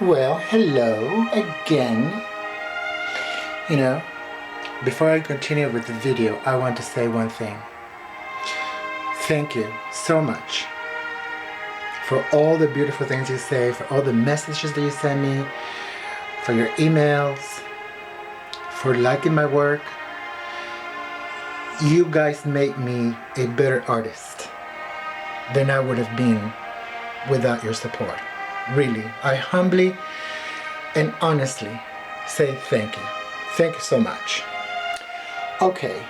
Well, hello again. You know, before I continue with the video, I want to say one thing. Thank you so much for all the beautiful things you say, for all the messages that you send me, for your emails, for liking my work. You guys make me a better artist than I would have been without your support. Really, I humbly and honestly say thank you. Thank you so much. Okay,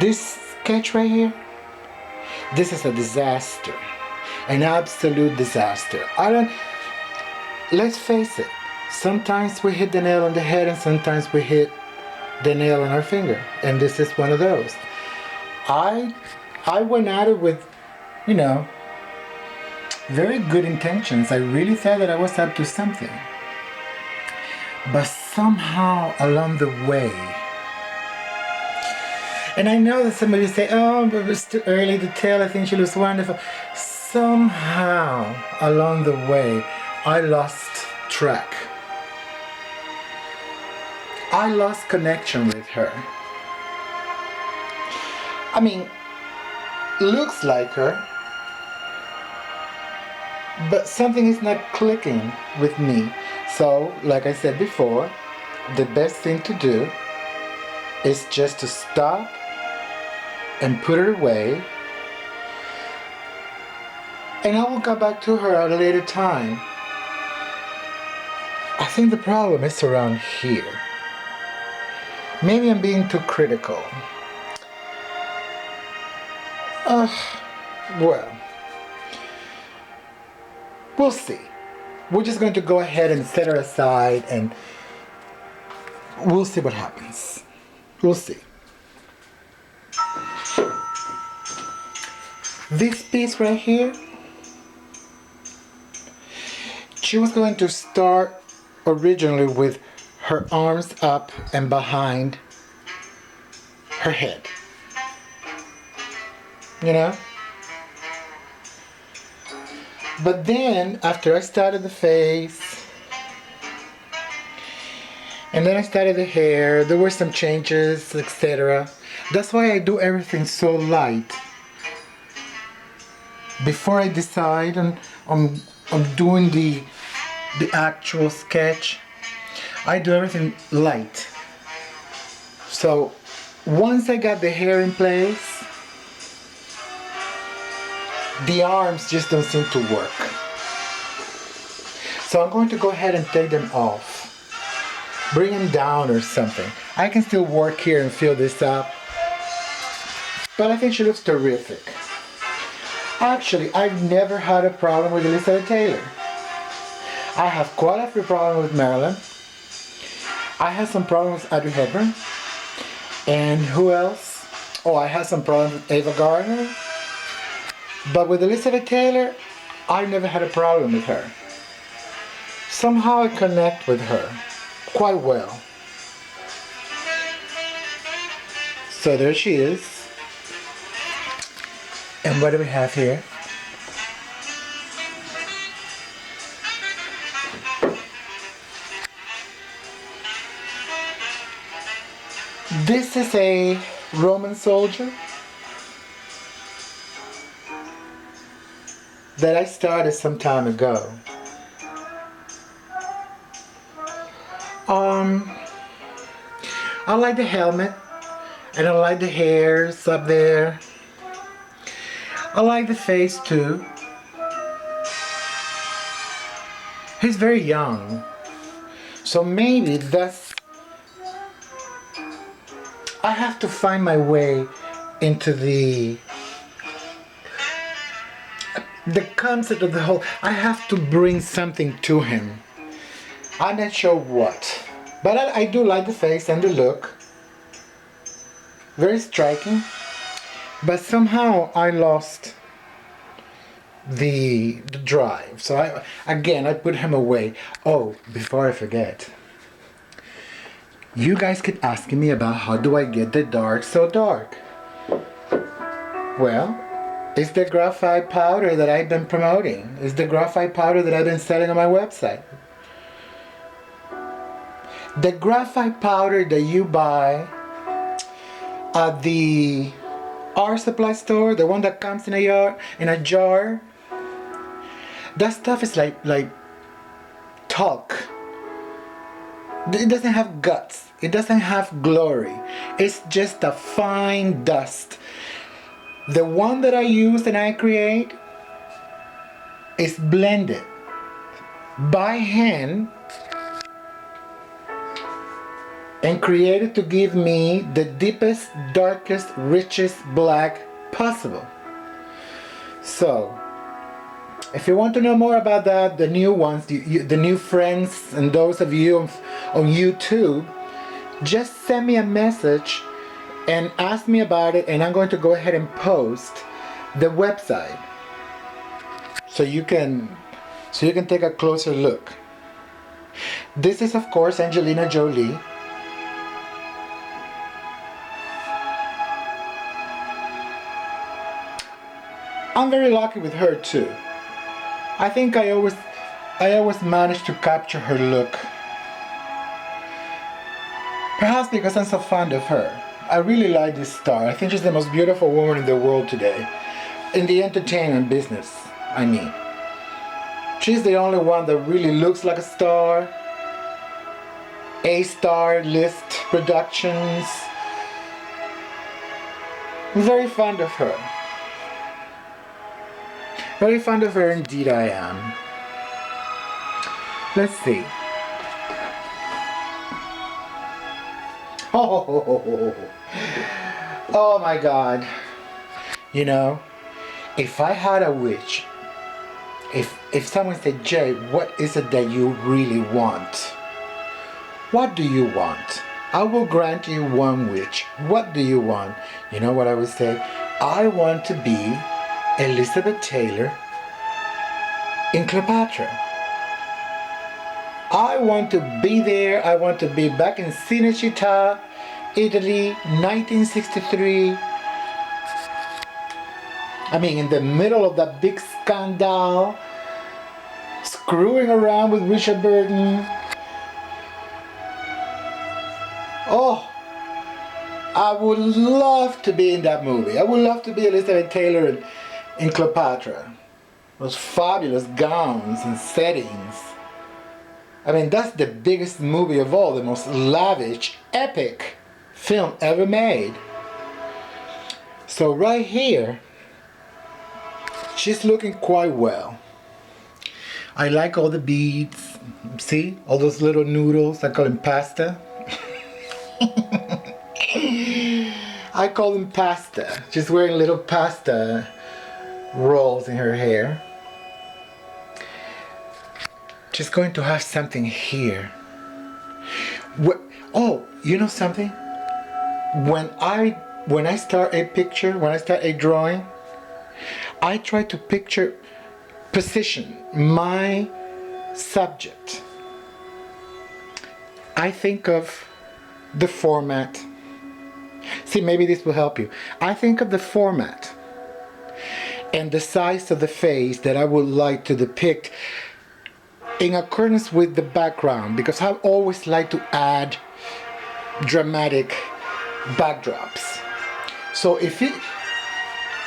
this sketch right here, this is a disaster. An absolute disaster. Let's face it, sometimes we hit the nail on the head and sometimes we hit the nail on our finger. And this is one of those. I went at it with, very good intentions. I really thought that I was up to something. But somehow along the way, and I know that somebody say, oh, but it's too early to tell, I think she looks wonderful. Somehow along the way, I lost track. I lost connection with her. I mean, looks like her, but something is not clicking with me. So, like I said before, the best thing to do is just to stop and put it away, and I will come back to her at a later time. I think the problem is around here. Maybe I'm being too critical. Well, we'll see. We're just going to go ahead and set her aside and we'll see what happens. We'll see. This piece right here, she was going to start originally with her arms up and behind her head. You know? But then, after I started the face, and then I started the hair, there were some changes, etc. That's why I do everything so light. Before I decide on doing the actual sketch, I do everything light. So, once I got the hair in place, the arms just don't seem to work. So I'm going to go ahead and take them off. Bring them down or something. I can still work here and fill this up. But I think she looks terrific. Actually, I've never had a problem with Elizabeth Taylor. I have quite a few problems with Marilyn. I had some problems with Audrey Hepburn. And who else? Oh, I had some problems with Ava Gardner. But with Elizabeth Taylor, I never had a problem with her. Somehow I connect with her quite well. So there she is. And what do we have here? This is a Roman soldier that I started some time ago. I like the helmet, and I like the hairs up there. I like the face too. He's very young, so maybe that's... I have to find my way into the concept of the whole. I have to bring something to him. I'm not sure what, but I do like the face and the look. Very striking, but somehow I lost the drive. So I put him away. Oh, before I forget, you guys keep asking me about how do I get the dark so dark. Well, It's the graphite powder that I've been promoting. It's the graphite powder that I've been selling on my website. The graphite powder that you buy at the art supply store, the one that comes in a jar, that stuff is like talc. It doesn't have guts. It doesn't have glory. It's just a fine dust. The one that I use and I create is blended by hand and created to give me the deepest, darkest, richest black possible. So, if you want to know more about that, the new ones, the new friends, and those of you on YouTube, just send me a message and ask me about it, and I'm going to go ahead and post the website so you can take a closer look. This is, of course, Angelina Jolie. I'm very lucky with her too. I think I always manage to capture her look. Perhaps because I'm so fond of her. I really like this star. I think she's the most beautiful woman in the world today. In the entertainment business, I mean. She's the only one that really looks like a star. A-star list productions. I'm very fond of her. Very fond of her indeed I am. Let's see. Oh my God. You know, if I had a wish, if someone said, Jay, what is it that you really want? What do you want? I will grant you one wish. What do you want? You know what I would say? I want to be Elizabeth Taylor in Cleopatra. I want to be there. I want to be back in Cinecittà, Italy, 1963. I mean, in the middle of that big scandal, screwing around with Richard Burton. Oh, I would love to be in that movie. I would love to be Elizabeth Taylor in Cleopatra. Those fabulous gowns and settings. I mean, that's the biggest movie of all, the most lavish, epic film ever made. So right here, she's looking quite well. I like all the beads. See? All those little noodles. I call them pasta. I call them pasta. She's wearing little pasta rolls in her hair. She's going to have something here. Oh, you know something? When I start a picture, when I start a drawing, I try to position my subject. I think of the format. See, maybe this will help you. I think of the format and the size of the face that I would like to depict in accordance with the background, because I always like to add dramatic backdrops. So if it,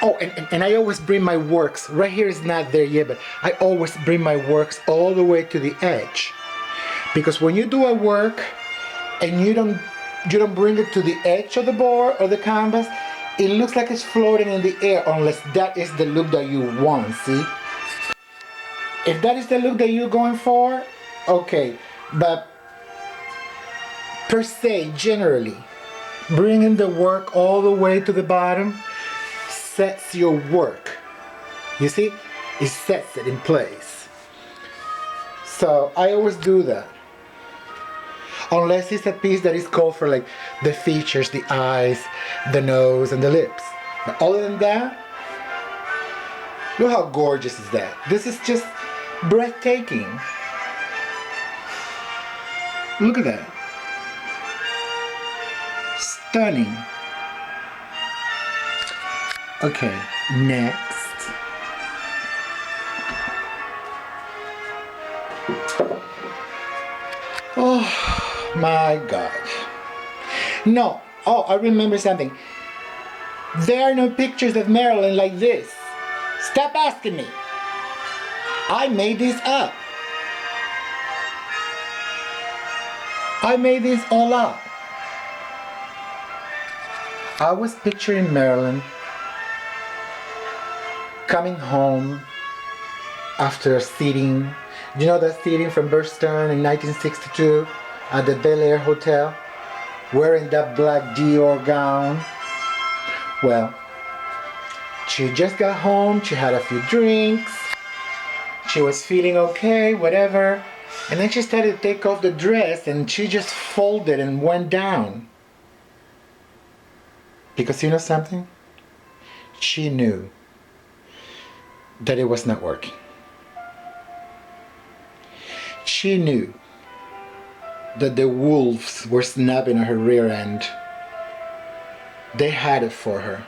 oh, and I always bring my works, right here is not there yet, but I always bring my works all the way to the edge. Because when you do a work and you don't bring it to the edge of the board or the canvas, it looks like it's floating in the air, unless that is the look that you want, see? If that is the look that you're going for, okay, but per se, generally, bringing the work all the way to the bottom sets your work. You see? It sets it in place. So I always do that. Unless it's a piece that is called for like the features, the eyes, the nose, and the lips. But other than that, look how gorgeous is that. This is just breathtaking. Look at that. Stunning. Okay, next. Oh my God. No. Oh, I remember something. There are no pictures of Marilyn like this. Stop asking me. I made this up. I made this all up. I was picturing Marilyn coming home after a sitting. You know that sitting from Bear Stearns in 1962 at the Bel Air Hotel? Wearing that black Dior gown. Well, she just got home, she had a few drinks, she was feeling okay, whatever, and then she started to take off the dress and she just folded and went down. Because you know something? She knew that it was not working. She knew that the wolves were snapping at her rear end. They had it for her.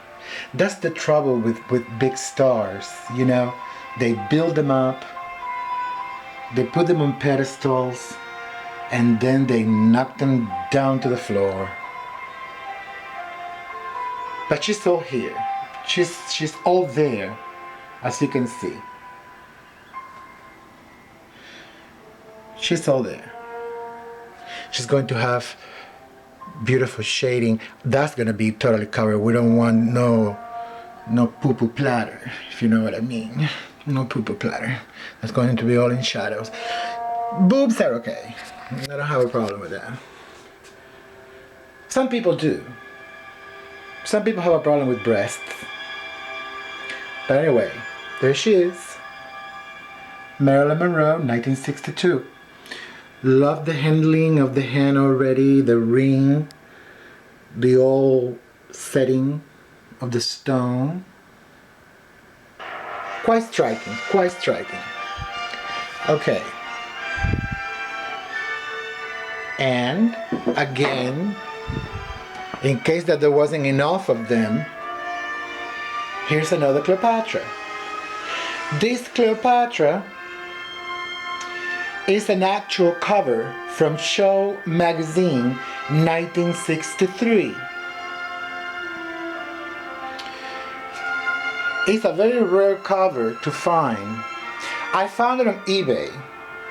That's the trouble with big stars, you know. They build them up, they put them on pedestals, and then they knock them down to the floor. But she's all here. She's all there, as you can see. She's all there. She's going to have beautiful shading. That's gonna be totally covered. We don't want no poo-poo platter, if you know what I mean. No poo-poo platter. That's going to be all in shadows. Boobs are okay. I don't have a problem with that. Some people do. Some people have a problem with breasts. But anyway, there she is. Marilyn Monroe, 1962. Love the handling of the hand already, the ring, the old setting of the stone. Quite striking, quite striking. Okay. And again, in case that there wasn't enough of them, here's another Cleopatra. This Cleopatra is an actual cover from Show magazine 1963. It's a very rare cover to find. I found it on eBay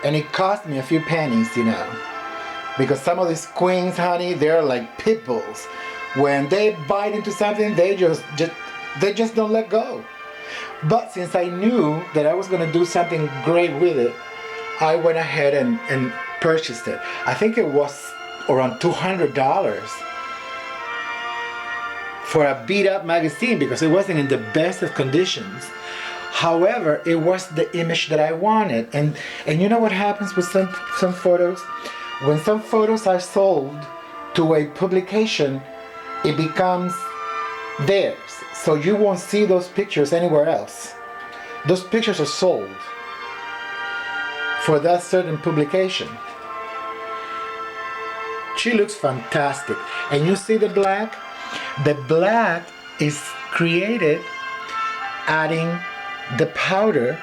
and it cost me a few pennies, you know, because some of these queens, honey, they're like pit bulls. When they bite into something, they just don't let go. But since I knew that I was going to do something great with it, I went ahead and purchased it. I think it was around $200 for a beat up magazine because it wasn't in the best of conditions. However, it was the image that I wanted. And you know what happens with some photos? When some photos are sold to a publication, it becomes theirs. So you won't see those pictures anywhere else. Those pictures are sold for that certain publication. She looks fantastic. And you see the black? The black is created adding the powder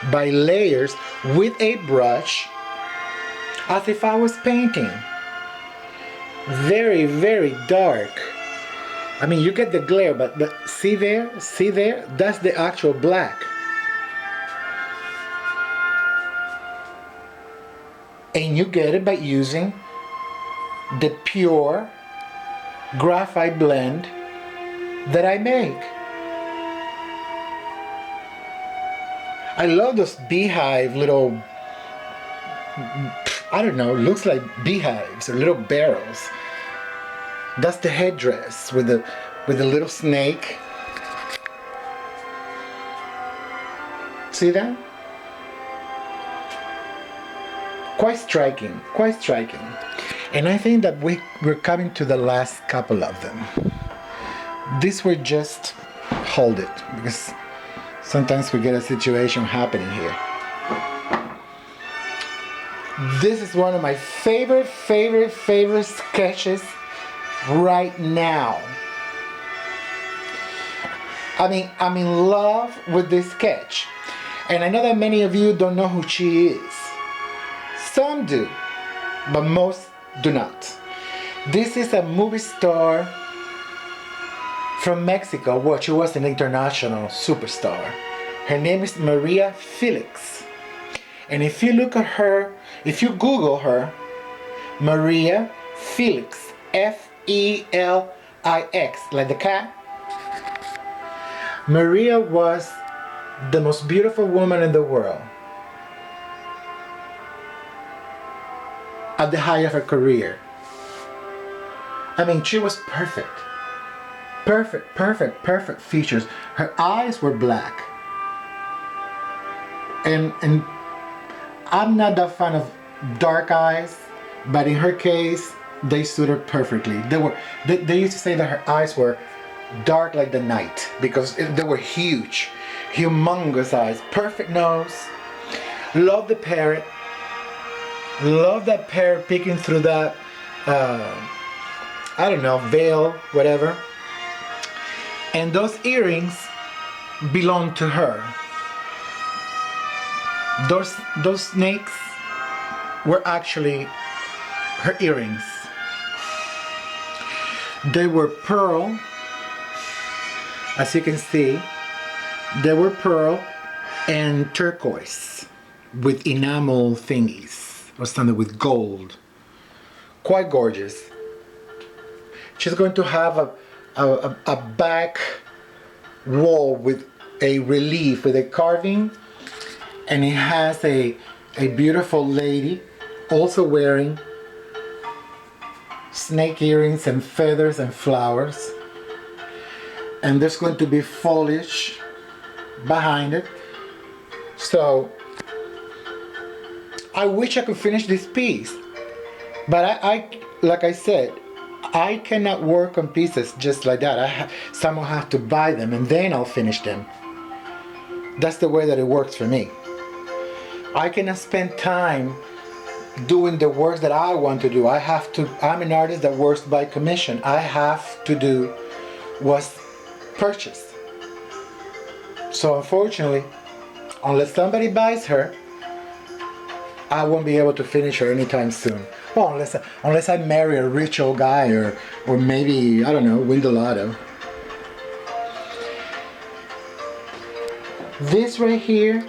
by layers with a brush as if I was painting. Very, very dark. I mean, you get the glare, but see there? See there? That's the actual black. And you get it by using the pure graphite blend that I make. I love those beehive little, I don't know, looks like beehives or little barrels. That's the headdress with the little snake. See that? Quite striking, quite striking. And I think that we're coming to the last couple of them. These were just hold it, because sometimes we get a situation happening here. This is one of my favorite sketches right now. I mean, I'm in love with this sketch. And I know that many of you don't know who she is. Some do, but most do not. This is a movie star from Mexico. Well, she was an international superstar. Her name is Maria Felix. And if you look at her, if you Google her, Maria Felix, Felix, like the cat. Maria was the most beautiful woman in the world at the height of her career. I mean, she was perfect. Perfect features. Her eyes were black. And I'm not that fan of dark eyes, but in her case, they suited perfectly. They used to say that her eyes were dark like the night because they were huge, humongous eyes, perfect nose. Love the parrot. Love that parrot peeking through that, I don't know, veil, whatever. And those earrings belong to her. Those snakes were actually her earrings. They were pearl, as you can see. They were pearl and turquoise with enamel thingies, or something with gold. Quite gorgeous. She's going to have a back wall with a relief, with a carving, and it has a beautiful lady also wearing snake earrings and feathers and flowers. And there's going to be foliage behind it. So I wish I could finish this piece, but I like I said, I cannot work on pieces just like that. Someone have to buy them and then I'll finish them. That's the way that it works for me. I cannot spend time doing the work that I want to do. I'm an artist that works by commission. I have to do what's purchased. So unfortunately, unless somebody buys her, I won't be able to finish her anytime soon. Well, unless I marry a rich old guy or maybe, I don't know, win the lotto. This right here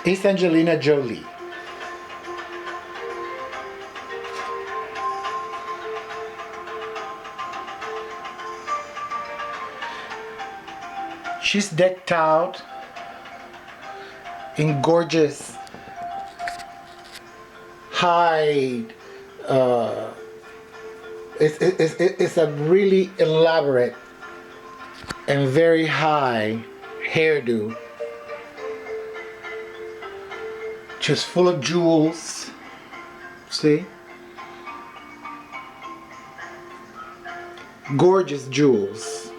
is Angelina Jolie. She's decked out in gorgeous high, it's a really elaborate and very high hairdo. Just full of jewels. See? Gorgeous jewels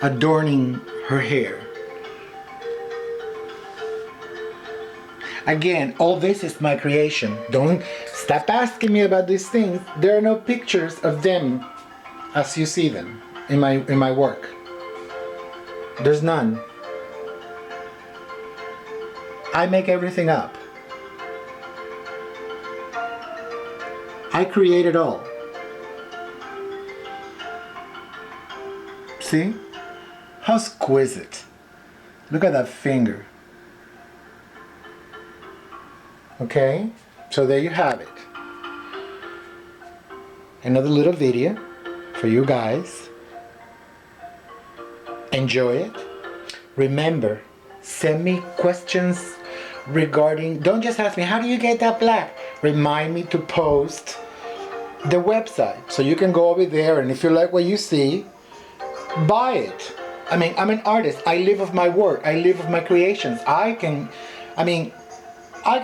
adorning her hair. Again, all this is my creation. Don't stop asking me about these things. There are no pictures of them as you see them in my work. There's none. I make everything up. I create it all. See? How exquisite. Look at that finger. Okay? So there you have it. Another little video for you guys. Enjoy it. Remember, send me questions regarding, don't just ask me, how do you get that black? Remind me to post the website. So you can go over there, and if you like what you see, buy it. I mean, I'm an artist. I live of my work. I live of my creations. I can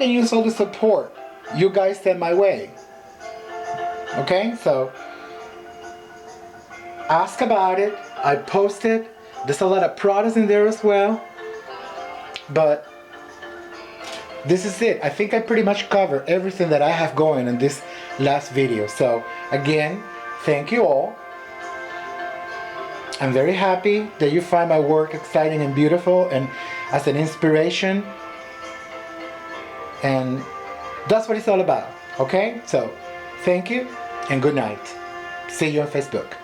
use all the support you guys send my way. Okay? So, ask about it. I post it. There's a lot of products in there as well. But this is it. I think I pretty much covered everything that I have going in this last video. So, again, thank you all. I'm very happy that you find my work exciting and beautiful and as an inspiration And that's what it's all about. Okay? So, thank you and good night. See you on Facebook.